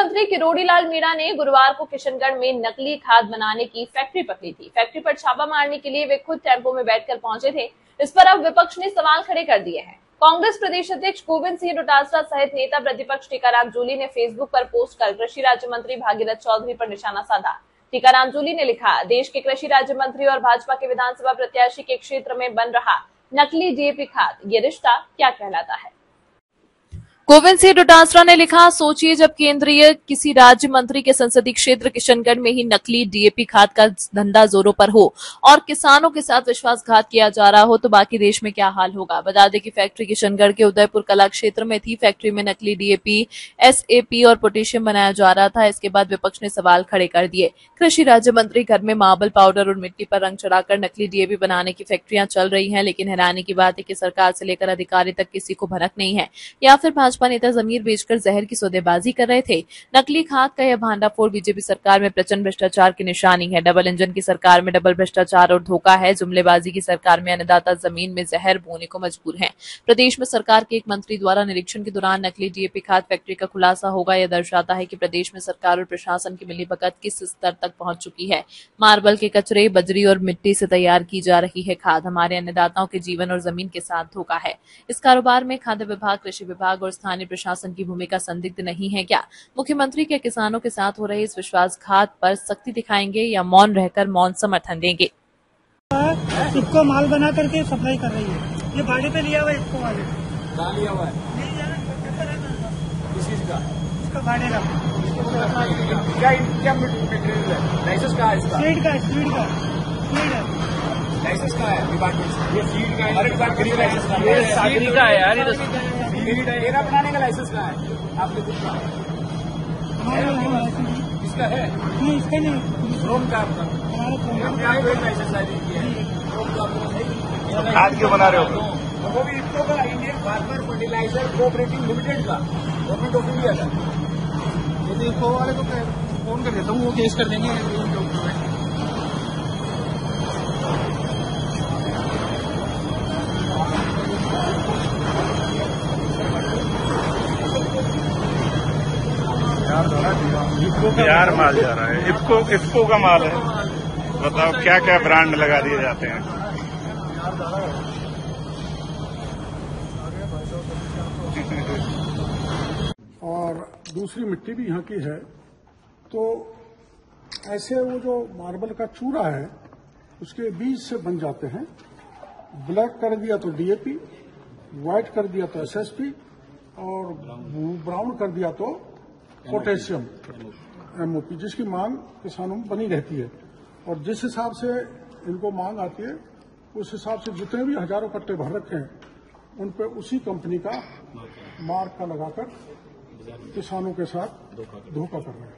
मंत्री किरोड़ी लाल मीणा ने गुरुवार को किशनगढ़ में नकली खाद बनाने की फैक्ट्री पकड़ी थी। फैक्ट्री पर छापा मारने के लिए वे खुद टेम्पो में बैठकर पहुंचे थे। इस पर अब विपक्ष ने सवाल खड़े कर दिए हैं। कांग्रेस प्रदेश अध्यक्ष गोविंद सिंह डोटासरा सहित नेता प्रतिपक्ष टीकाराम जूली ने फेसबुक पर पोस्ट कर कृषि राज्य मंत्री भागीरथ चौधरी पर निशाना साधा। टीकाराम जूली ने लिखा, देश के कृषि राज्य मंत्री और भाजपा के विधानसभा प्रत्याशी के क्षेत्र में बन रहा नकली डीएपी खाद, ये रिश्ता क्या कहलाता है। गोविंद सिंह डोटासरा ने लिखा, सोचिए जब केंद्रीय किसी राज्य मंत्री के संसदीय क्षेत्र किशनगढ़ में ही नकली डीएपी खाद का धंधा जोरों पर हो और किसानों के साथ विश्वासघात किया जा रहा हो तो बाकी देश में क्या हाल होगा। बता दें कि फैक्ट्री किशनगढ़ के उदयपुर कला क्षेत्र में थी। फैक्ट्री में नकली डीएपी, एसएपी और पोटेशियम बनाया जा रहा था। इसके बाद विपक्ष ने सवाल खड़े कर दिए। कृषि राज्य मंत्री घर में मार्बल पाउडर और मिट्टी पर रंग चढ़ाकर नकली डीएपी बनाने की फैक्ट्रियां चल रही हैं, लेकिन हैरानी की बात है कि सरकार से लेकर अधिकारी तक किसी को भनक नहीं है, या फिर भाजपा नेता जमीर बेचकर जहर की सौदेबाजी कर रहे थे। नकली खाद का यह भांडाफोड़ बीजेपी सरकार में प्रचंड भ्रष्टाचार की निशानी है। डबल इंजन की सरकार में डबल भ्रष्टाचार और धोखा है। जुमलेबाजी की सरकार में अन्नदाता जमीन में जहर बोने को मजबूर हैं। प्रदेश में सरकार के एक मंत्री द्वारा निरीक्षण के दौरान नकली डीएपी खाद फैक्ट्री का खुलासा होगा। यह दर्शाता है कि प्रदेश में सरकार और प्रशासन की मिलीभगत किस स्तर तक पहुंच चुकी है। मार्बल के कचरे, बजरी और मिट्टी से तैयार की जा रही है खाद। हमारे अन्नदाताओं के जीवन और जमीन के साथ धोखा है। इस कारोबार में खाद्य विभाग, कृषि विभाग और स्थानीय प्रशासन की भूमिका संदिग्ध नहीं है क्या? मुख्यमंत्री के किसानों के साथ हो रहे इस विश्वासघात पर सख्ती दिखाएंगे या मौन रहकर मौन समर्थन देंगे? इसको माल बना करके सप्लाई कर रही है। ये भाड़े पे लिया हुआ है, इसको वाले कहाँ लिया हुआ है? किस चीज का? इसका भाड़े का। क्या मटेरियल है? लाइसेंस कहाँ है इसका? सीड का, सीड का, सीड है। लाइसेंस कहाँ है डिपार्टमेंट से? ये सीड का है। अरे डिपार्टमेंट लाइसेंस कहाँ है? ये सागरी का है यार, ये तेरा बनाने का लाइसेंस कहाँ है? आपके खुद का इसका है? नहीं, इसका नहीं। क्रोम का आपका? हमारा लाइसेंस खाद क्यों बना रहे हो? वो भी इफ्को का, Indian farmer fertiliser cooperative limited का गवर्नमेंट ऑफ इंडिया का। यदि इफ्को वाले को फोन कर देता हूँ, वो केस कर देंगे। बिहार माल जा रहा है। इफ्को का माल है। बताओ क्या क्या ब्रांड लगा दिए जाते हैं। और दूसरी मिट्टी भी यहाँ की है। तो ऐसे वो जो मार्बल का चूरा है उसके बीज से बन जाते हैं। ब्लैक कर दिया तो डीएपी, व्हाइट कर दिया तो एसएसपी और ब्राउन कर दिया तो पोटेशियम एमओपी, जिसकी मांग किसानों में बनी रहती है। और जिस हिसाब से इनको मांग आती है उस हिसाब से जितने भी हजारों कट्टे भर रखे हैं उन पे उसी कंपनी का मार्क का लगाकर किसानों के साथ धोखा कर रहे हैं।